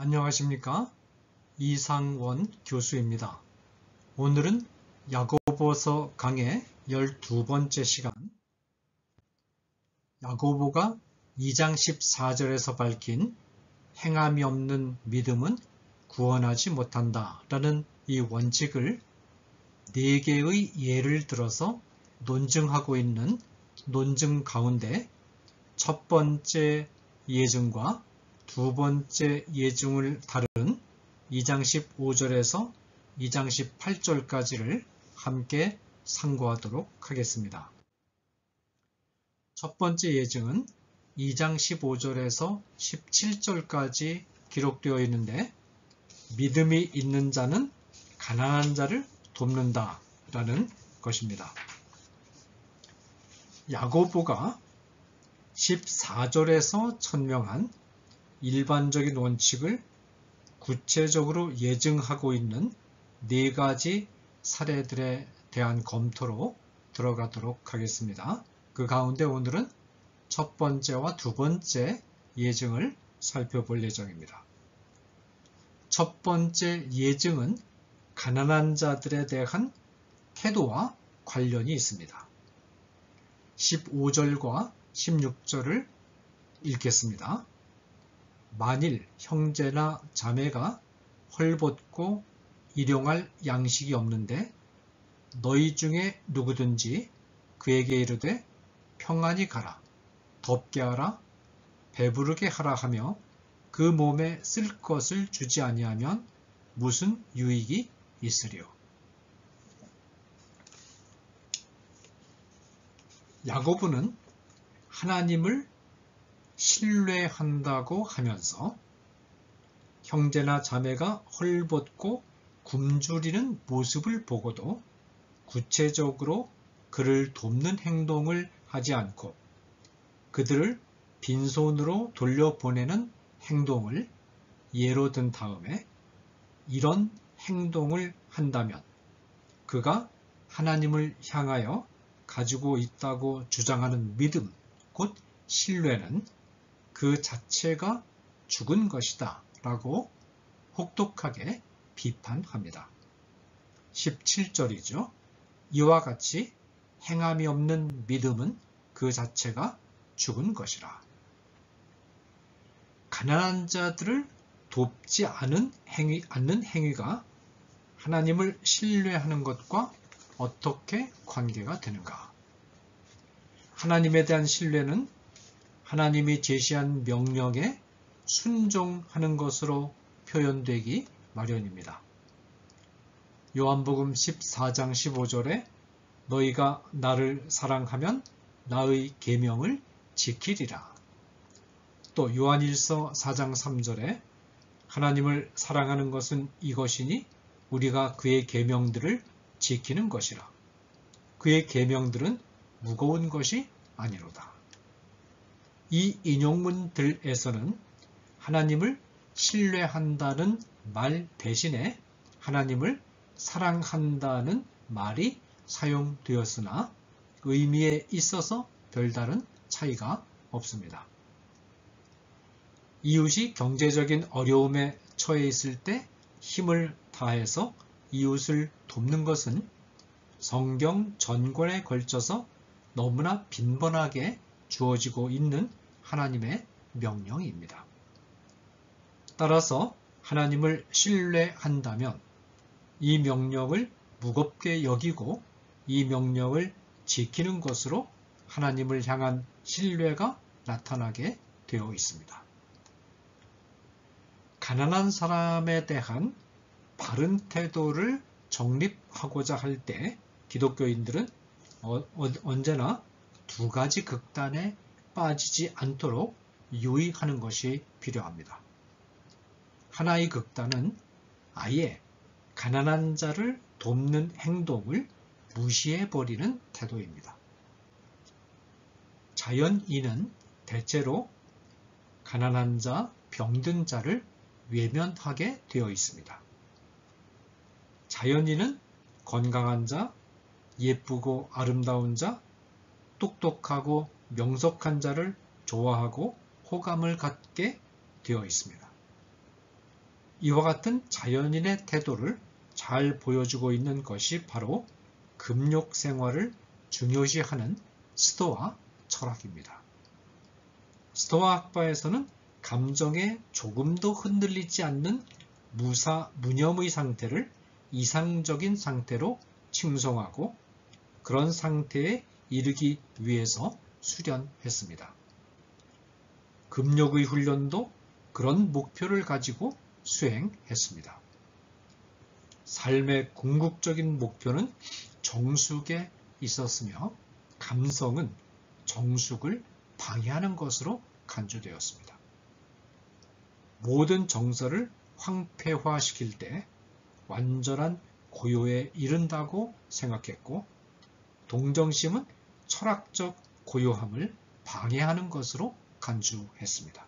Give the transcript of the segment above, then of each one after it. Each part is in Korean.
안녕하십니까? 이상원 교수입니다. 오늘은 야고보서 강의 12번째 시간, 야고보가 2장 14절에서 밝힌 행함이 없는 믿음은 구원하지 못한다 라는 이 원칙을 4개의 예를 들어서 논증하고 있는 논증 가운데 첫 번째 예증과 두 번째 예증을 다룬 2장 15절에서 2장 18절까지를 함께 상고하도록 하겠습니다. 첫 번째 예증은 2장 15절에서 17절까지 기록되어 있는데, 믿음이 있는 자는 가난한 자를 돕는다 라는 것입니다. 야고보가 14절에서 천명한 일반적인 원칙을 구체적으로 예증하고 있는 4가지 사례들에 대한 검토로 들어가도록 하겠습니다. 그 가운데 오늘은 첫 번째와 두 번째 예증을 살펴볼 예정입니다. 첫 번째 예증은 가난한 자들에 대한 태도와 관련이 있습니다. 15절과 16절을 읽겠습니다. 만일 형제나 자매가 헐벗고 일용할 양식이 없는데 너희 중에 누구든지 그에게 이르되 평안히 가라, 덥게 하라, 배부르게 하라 하며 그 몸에 쓸 것을 주지 아니하면 무슨 유익이 있으리요. 야고보는 하나님을 신뢰한다고 하면서 형제나 자매가 헐벗고 굶주리는 모습을 보고도 구체적으로 그를 돕는 행동을 하지 않고 그들을 빈손으로 돌려보내는 행동을 예로 든 다음에 이런 행동을 한다면 그가 하나님을 향하여 가지고 있다고 주장하는 믿음, 곧 신뢰는 그 자체가 죽은 것이다 라고 혹독하게 비판합니다. 17절이죠. 이와 같이 행함이 없는 믿음은 그 자체가 죽은 것이라. 가난한 자들을 돕지 않는 행위가 하나님을 신뢰하는 것과 어떻게 관계가 되는가? 하나님에 대한 신뢰는 하나님이 제시한 명령에 순종하는 것으로 표현되기 마련입니다. 요한복음 14장 15절에 너희가 나를 사랑하면 나의 계명을 지키리라. 또 요한일서 4장 3절에 하나님을 사랑하는 것은 이것이니 우리가 그의 계명들을 지키는 것이라. 그의 계명들은 무거운 것이 아니로다. 이 인용문들에서는 하나님을 신뢰한다는 말 대신에 하나님을 사랑한다는 말이 사용되었으나 의미에 있어서 별다른 차이가 없습니다. 이웃이 경제적인 어려움에 처해 있을 때 힘을 다해서 이웃을 돕는 것은 성경 전권에 걸쳐서 너무나 빈번하게 주어지고 있는 하나님의 명령입니다. 따라서 하나님을 신뢰한다면 이 명령을 무겁게 여기고 이 명령을 지키는 것으로 하나님을 향한 신뢰가 나타나게 되어 있습니다. 가난한 사람에 대한 바른 태도를 정립하고자 할 때 기독교인들은 언제나 2가지 극단에 빠지지 않도록 유의하는 것이 필요합니다. 하나의 극단은 아예 가난한 자를 돕는 행동을 무시해버리는 태도입니다. 자연인은 대체로 가난한 자, 병든 자를 외면하게 되어 있습니다. 자연인은 건강한 자, 예쁘고 아름다운 자, 똑똑하고 명석한 자를 좋아하고 호감을 갖게 되어 있습니다. 이와 같은 자연인의 태도를 잘 보여주고 있는 것이 바로 금욕 생활을 중요시하는 스토아 철학입니다. 스토아 학파에서는 감정에 조금도 흔들리지 않는 무념의 상태를 이상적인 상태로 칭송하고 그런 상태에 이르기 위해서 수련했습니다. 금욕의 훈련도 그런 목표를 가지고 수행했습니다. 삶의 궁극적인 목표는 정숙에 있었으며 감성은 정숙을 방해하는 것으로 간주되었습니다. 모든 정서를 황폐화시킬 때 완전한 고요에 이른다고 생각했고 동정심은 철학적 고요함을 방해하는 것으로 간주했습니다.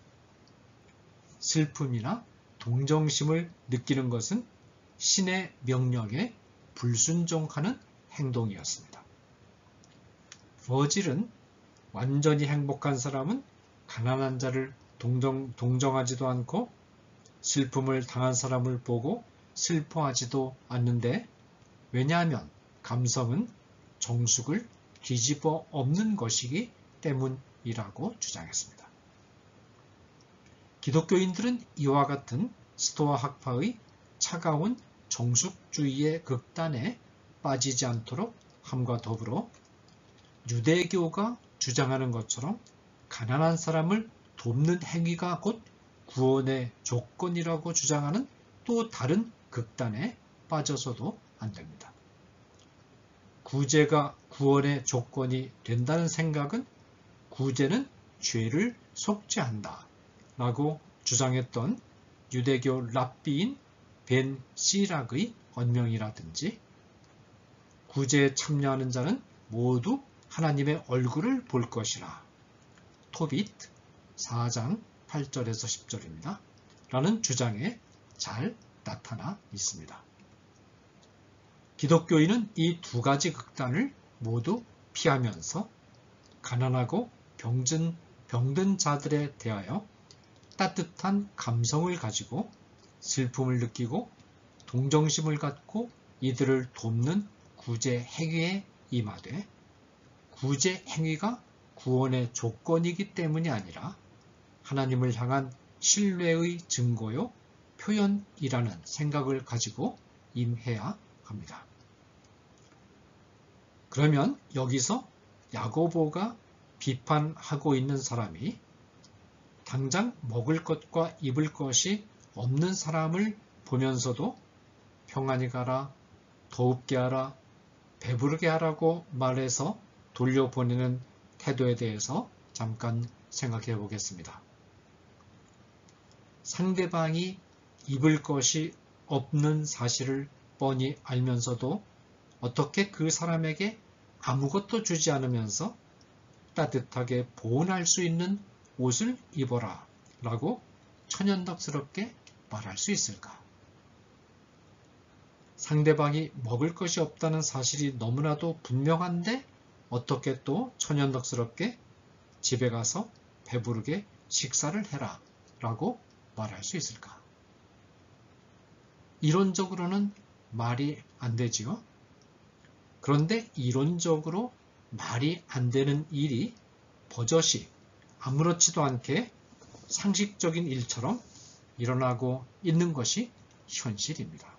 슬픔이나 동정심을 느끼는 것은 신의 명령에 불순종하는 행동이었습니다. 버질은 완전히 행복한 사람은 가난한 자를 동정하지도 않고 슬픔을 당한 사람을 보고 슬퍼하지도 않는데 왜냐하면 감성은 정숙을 뒤집어 엎는 것이기 때문이라고 주장했습니다. 기독교인들은 이와 같은 스토아 학파의 차가운 정숙주의의 극단에 빠지지 않도록 함과 더불어 유대교가 주장하는 것처럼 가난한 사람을 돕는 행위가 곧 구원의 조건이라고 주장하는 또 다른 극단에 빠져서도 안 됩니다. 구제가 구원의 조건이 된다는 생각은 구제는 죄를 속죄한다 라고 주장했던 유대교 랍비인 벤 시락의 언명이라든지 구제에 참여하는 자는 모두 하나님의 얼굴을 볼 것이라 토빗 4장 8절에서 10절입니다. 라는 주장에 잘 나타나 있습니다. 기독교인은 이 두 가지 극단을 모두 피하면서 가난하고 병든 자들에 대하여 따뜻한 감성을 가지고 슬픔을 느끼고 동정심을 갖고 이들을 돕는 구제 행위에 임하되 구제 행위가 구원의 조건이기 때문이 아니라 하나님을 향한 신뢰의 증거요 표현이라는 생각을 가지고 임해야 합니다. 그러면 여기서 야고보가 비판하고 있는 사람이 당장 먹을 것과 입을 것이 없는 사람을 보면서도 평안히 가라, 더웁게 하라, 배부르게 하라고 말해서 돌려보내는 태도에 대해서 잠깐 생각해 보겠습니다. 상대방이 입을 것이 없는 사실을 뻔히 알면서도 어떻게 그 사람에게 아무것도 주지 않으면서 따뜻하게 보온할 수 있는 옷을 입어라 라고 천연덕스럽게 말할 수 있을까? 상대방이 먹을 것이 없다는 사실이 너무나도 분명한데 어떻게 또 천연덕스럽게 집에 가서 배부르게 식사를 해라 라고 말할 수 있을까? 이론적으로는 말이 안 되지요. 그런데 이론적으로 말이 안 되는 일이 버젓이 아무렇지도 않게 상식적인 일처럼 일어나고 있는 것이 현실입니다.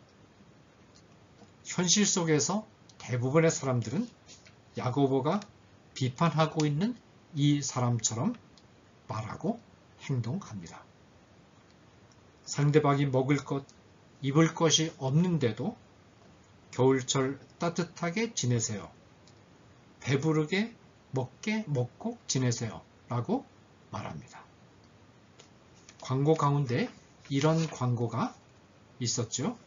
현실 속에서 대부분의 사람들은 야고보가 비판하고 있는 이 사람처럼 말하고 행동합니다. 상대방이 먹을 것, 입을 것이 없는데도 겨울철 따뜻하게 지내세요. 배부르게 먹고 지내세요. 라고 말합니다. 광고 가운데 이런 광고가 있었죠.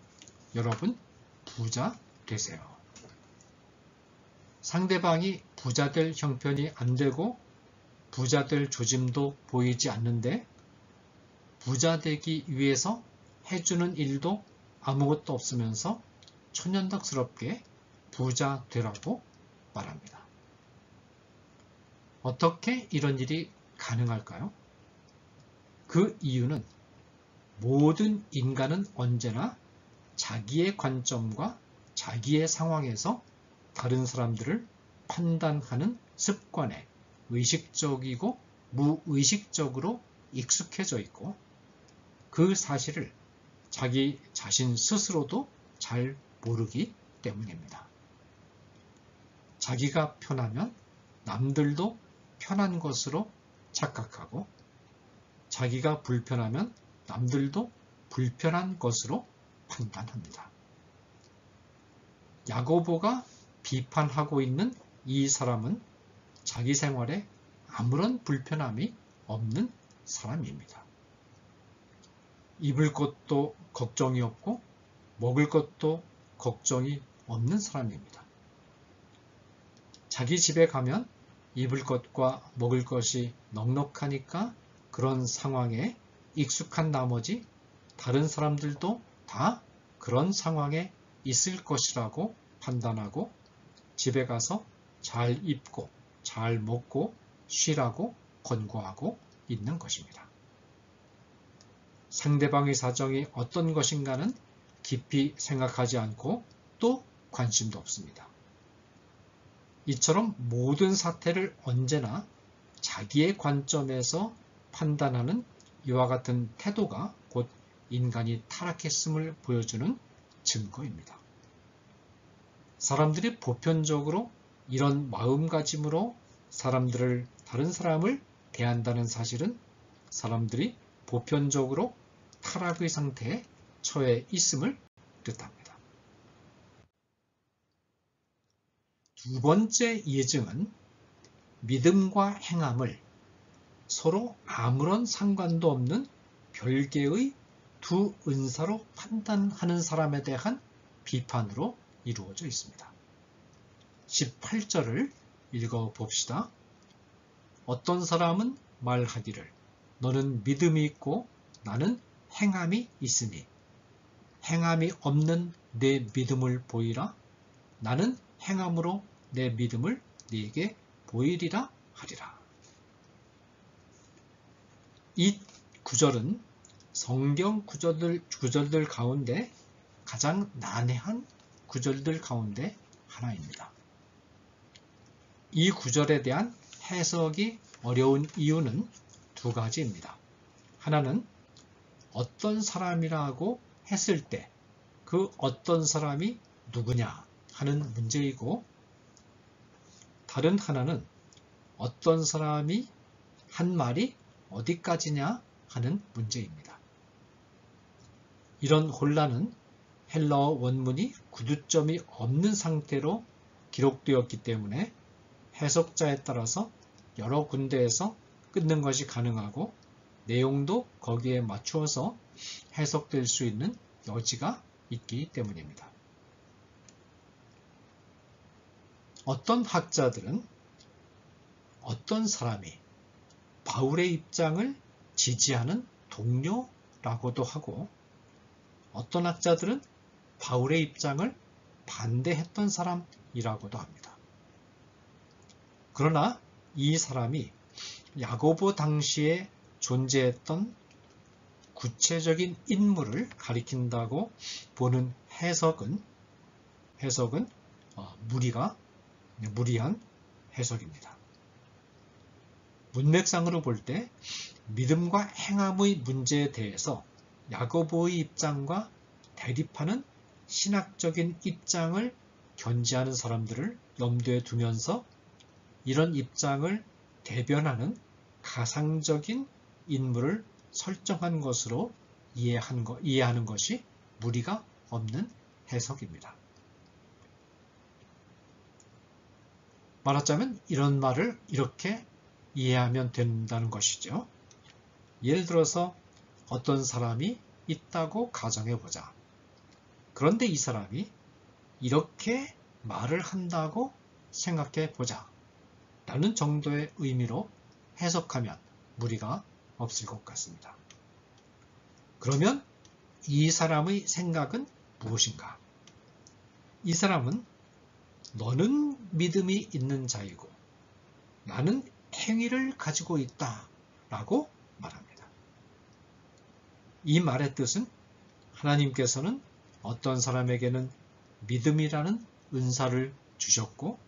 여러분 부자 되세요. 상대방이 부자 될 형편이 안 되고 부자 될 조짐도 보이지 않는데 부자 되기 위해서 해주는 일도 아무것도 없으면서 천연덕스럽게 부자 되라고 말합니다. 어떻게 이런 일이 가능할까요? 그 이유는 모든 인간은 언제나 자기의 관점과 자기의 상황에서 다른 사람들을 판단하는 습관에 의식적이고 무의식적으로 익숙해져 있고 그 사실을 자기 자신 스스로도 잘 모르기 때문입니다. 자기가 편하면 남들도 편한 것으로 착각하고 자기가 불편하면 남들도 불편한 것으로 판단합니다. 야고보가 비판하고 있는 이 사람은 자기 생활에 아무런 불편함이 없는 사람입니다. 입을 것도 걱정이 없고 먹을 것도 걱정이 없는 사람입니다. 자기 집에 가면 입을 것과 먹을 것이 넉넉하니까 그런 상황에 익숙한 나머지 다른 사람들도 다 그런 상황에 있을 것이라고 판단하고 집에 가서 잘 입고 잘 먹고 쉬라고 권고하고 있는 것입니다. 상대방의 사정이 어떤 것인가는 깊이 생각하지 않고 또 관심도 없습니다. 이처럼 모든 사태를 언제나 자기의 관점에서 판단하는 이와 같은 태도가 곧 인간이 타락했음을 보여주는 증거입니다. 사람들이 보편적으로 이런 마음가짐으로 다른 사람을 대한다는 사실은 사람들이 보편적으로 타락의 상태에 처해 있음을 뜻합니다. 두 번째 예증은 믿음과 행함을 서로 아무런 상관도 없는 별개의 두 은사로 판단하는 사람에 대한 비판으로 이루어져 있습니다. 18절을 읽어봅시다. 어떤 사람은 말하기를 너는 믿음이 있고 나는 행함이 있으니 행함이 없는 내 믿음을 보이라. 나는 행함으로 내 믿음을 네게 보이리라 하리라. 이 구절은 성경 구절들 가운데 가장 난해한 구절들 가운데 하나입니다. 이 구절에 대한 해석이 어려운 이유는 두 가지입니다. 하나는 어떤 사람이라고 했을 때 그 어떤 사람이 누구냐 하는 문제이고 다른 하나는 어떤 사람이 한 말이 어디까지냐 하는 문제입니다. 이런 혼란은 헬라어 원문이 구두점이 없는 상태로 기록되었기 때문에 해석자에 따라서 여러 군데에서 끊는 것이 가능하고 내용도 거기에 맞추어서 해석될 수 있는 여지가 있기 때문입니다. 어떤 학자들은 어떤 사람이 바울의 입장을 지지하는 동료라고도 하고 어떤 학자들은 바울의 입장을 반대했던 사람이라고도 합니다. 그러나 이 사람이 야고보 당시에 존재했던 구체적인 인물을 가리킨다고 보는 해석은 무리한 해석입니다. 문맥상으로 볼 때 믿음과 행함의 문제에 대해서 야고보의 입장과 대립하는 신학적인 입장을 견지하는 사람들을 염두에 두면서 이런 입장을 대변하는 가상적인 인물을 설정한 것으로 이해하는 것이 무리가 없는 해석입니다. 말하자면 이런 말을 이렇게 이해하면 된다는 것이죠. 예를 들어서 어떤 사람이 있다고 가정해보자. 그런데 이 사람이 이렇게 말을 한다고 생각해보자. 라는 정도의 의미로 해석하면 무리가 없을 것 같습니다. 그러면 이 사람의 생각은 무엇인가? 이 사람은 너는 믿음이 있는 자이고 나는 행위를 가지고 있다 라고 말합니다. 이 말의 뜻은 하나님께서는 어떤 사람에게는 믿음이라는 은사를 주셨고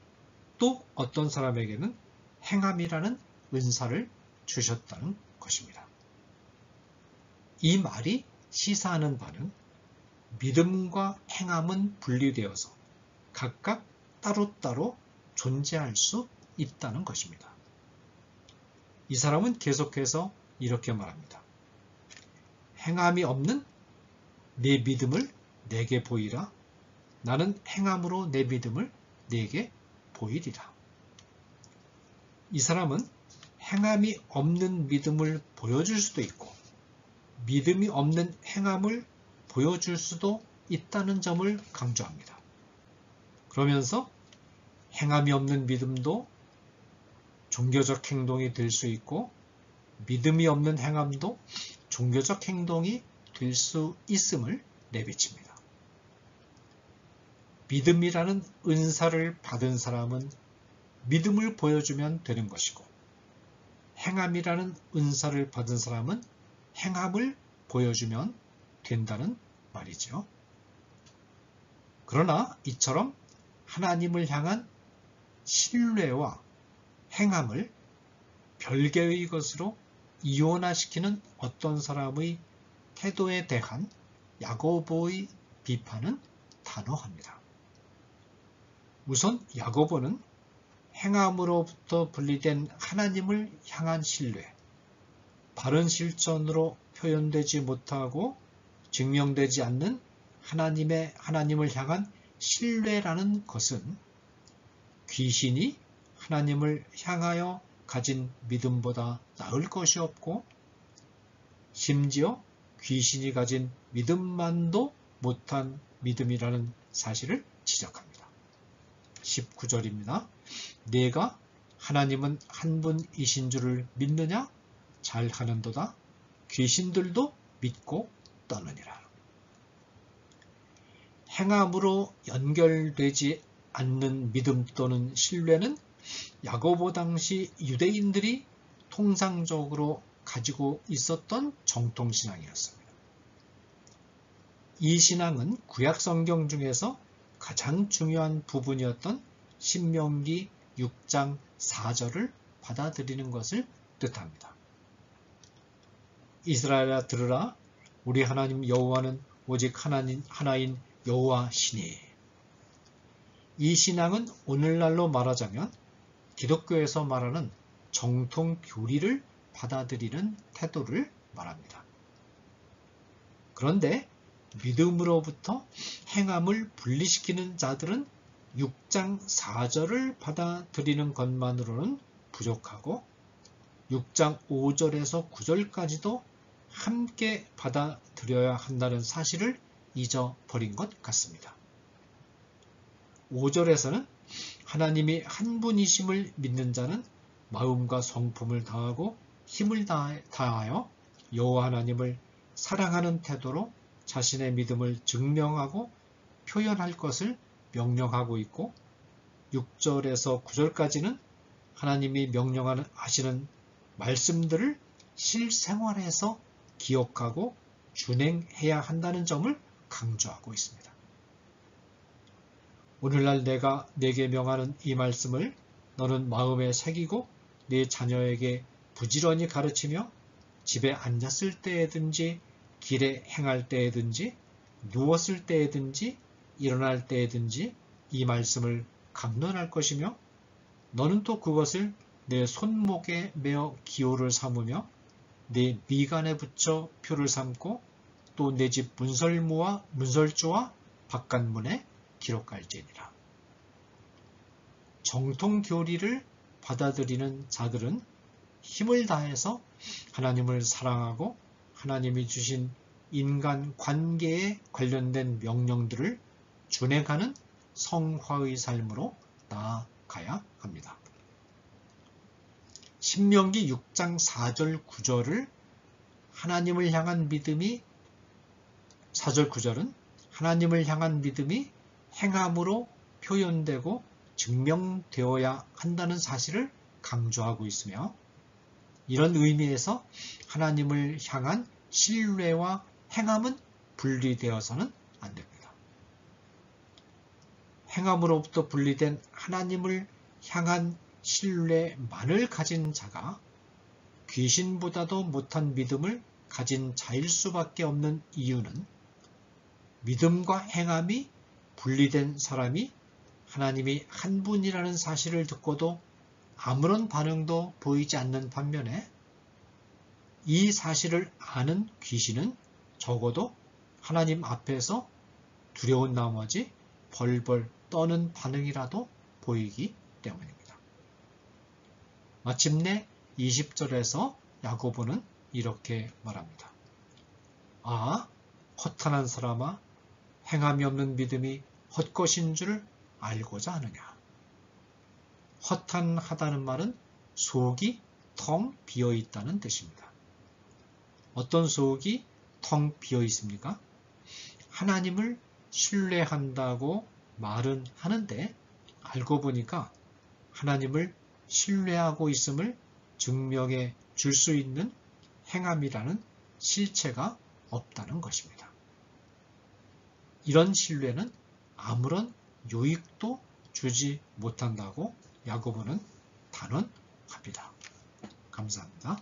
또 어떤 사람에게는 행함이라는 은사를 주셨다는 것입니다. 이 말이 시사하는 바는 믿음과 행함은 분리되어서 각각 따로따로 존재할 수 있다는 것입니다. 이 사람은 계속해서 이렇게 말합니다. 행함이 없는 내 믿음을 내게 보이라. 나는 행함으로 내 믿음을 내게 보이리라. 이 사람은 행함이 없는 믿음을 보여줄 수도 있고 믿음이 없는 행함을 보여줄 수도 있다는 점을 강조합니다. 그러면서 행함이 없는 믿음도 종교적 행동이 될 수 있고 믿음이 없는 행함도 종교적 행동이 될 수 있음을 내비칩니다. 믿음이라는 은사를 받은 사람은 믿음을 보여주면 되는 것이고 행함이라는 은사를 받은 사람은 행함을 보여주면 된다는 말이죠. 그러나 이처럼 하나님을 향한 신뢰와 행함을 별개의 것으로 이원화시키는 어떤 사람의 태도에 대한 야고보의 비판은 단호합니다. 우선 야고보는 행함으로부터 분리된 하나님을 향한 신뢰, 바른 실천으로 표현되지 못하고 증명되지 않는 하나님을 향한 신뢰라는 것은 귀신이 하나님을 향하여 가진 믿음보다 나을 것이 없고 심지어 귀신이 가진 믿음만도 못한 믿음이라는 사실을 지적합니다. 19절입니다. 내가 하나님은 한 분이신 줄을 믿느냐? 잘하는도다. 귀신들도 믿고 떠느니라. 행함으로 연결되지 않는 믿음 또는 신뢰는 야고보 당시 유대인들이 통상적으로 가지고 있었던 정통신앙이었습니다. 이 신앙은 구약 성경 중에서 가장 중요한 부분이었던 신명기 6장 4절을 받아들이는 것을 뜻합니다. 이스라엘아 들으라. 우리 하나님 여호와는 오직 하나인 여호와시니. 이 신앙은 오늘날로 말하자면 기독교에서 말하는 정통 교리를 받아들이는 태도를 말합니다. 그런데 믿음으로부터 행함을 분리시키는 자들은 6장 4절을 받아들이는 것만으로는 부족하고 6장 5절에서 9절까지도 함께 받아들여야 한다는 사실을 잊어버린 것 같습니다. 5절에서는 하나님이 한 분이심을 믿는 자는 마음과 성품을 다하고 힘을 다하여 여호와 하나님을 사랑하는 태도로 자신의 믿음을 증명하고 표현할 것을 명령하고 있고 6절에서 9절까지는 하나님이 명령하시는 말씀들을 실생활에서 기억하고 준행해야 한다는 점을 강조하고 있습니다. 오늘날 내가 내게 명하는 이 말씀을 너는 마음에 새기고 네 자녀에게 부지런히 가르치며 집에 앉았을 때에든지 길에 행할 때에든지 누웠을 때에든지 일어날 때에든지 이 말씀을 강론할 것이며 너는 또 그것을 내 손목에 메어 기호를 삼으며 내 미간에 붙여 표를 삼고 또 내 집 문설주와 바깥문에 기록할지니라. 정통 교리를 받아들이는 자들은 힘을 다해서 하나님을 사랑하고 하나님이 주신 인간 관계에 관련된 명령들을 준행하는 성화의 삶으로 나아가야 합니다. 신명기 6장 4절 9절을 하나님을 향한 믿음이 4절 9절은 하나님을 향한 믿음이 행함으로 표현되고 증명되어야 한다는 사실을 강조하고 있으며 이런 의미에서 하나님을 향한 신뢰와 행함은 분리되어서는 안 됩니다. 행함으로부터 분리된 하나님을 향한 신뢰만을 가진 자가 귀신보다도 못한 믿음을 가진 자일 수밖에 없는 이유는 믿음과 행함이 분리된 사람이 하나님이 한 분이라는 사실을 듣고도 아무런 반응도 보이지 않는 반면에 이 사실을 아는 귀신은 적어도 하나님 앞에서 두려운 나머지 벌벌 떠는 반응이라도 보이기 때문입니다. 마침내 20절에서 야고보는 이렇게 말합니다. 아, 허탄한 사람아, 행함이 없는 믿음이 헛것인 줄 알고자 하느냐. 허탄하다는 말은 속이 텅 비어 있다는 뜻입니다. 어떤 속이 텅 비어 있습니까? 하나님을 신뢰한다고 말은 하는데 알고 보니까 하나님을 신뢰하고 있음을 증명해 줄 수 있는 행함이라는 실체가 없다는 것입니다. 이런 신뢰는 아무런 유익도 주지 못한다고 야고보는 단언합니다. 감사합니다.